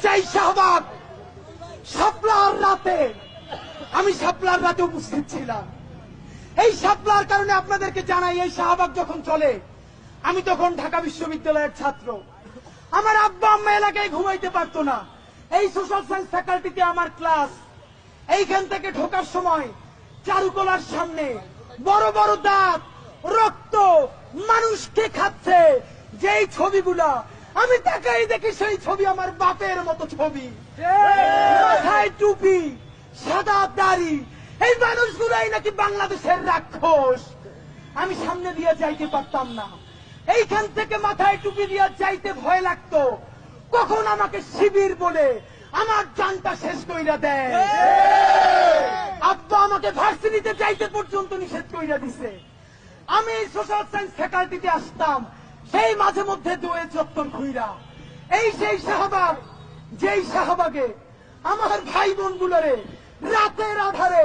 যেই শাহবাগ শাপলার রাতে, আমি শাপলার রাতে উপস্থিত ছিলাম। এই শাপলার কারণে আপনাদেরকে জানাই, এই শাহবাগ যখন চলে, আমি তখন ঢাকা বিশ্ববিদ্যালয়ের ছাত্র। আমার আব্বা আম্মা এলাকায় ঘুমাইতে পারতো না। এই সোশ্যাল সায়েন্স ফ্যাকাল্টিতে আমার ক্লাস। এইখান থেকে ঢোকার সময় চারুকলার সামনে বড় বড় দাঁত, রক্ত, মানুষকে খাচ্ছে যেই ছবিগুলা, আমি তাকাই দেখি সেই ছবি আমার বাপের মতো ছবি। মাথায় টুপি, সাদা দাড়ি, এই মানুষগুলাই নাকি বাংলাদেশের রাক্ষস। আমি সামনে দিয়ে যাইতে পারতাম না। এইখান থেকে মাথায় টুপি দিয়ে যাইতে ভয় লাগতো, কখন আমাকে শিবির বলে আমার জানটা শেষ কইরা দেয়। আব্বা আমাকে ভার্সিটিতে যাইতে পর্যন্ত নিষেধ কইরা দিছে। আমি সোশ্যাল সায়েন্স ফ্যাকাল্টিতে আসতাম সেই মাঝে মধ্যে দুয়ে চত্বর ঘুইরা। এই সেই শাহবাগ, যেই শাহবাগে আমার ভাই বোন গুলোরে রাতের আধারে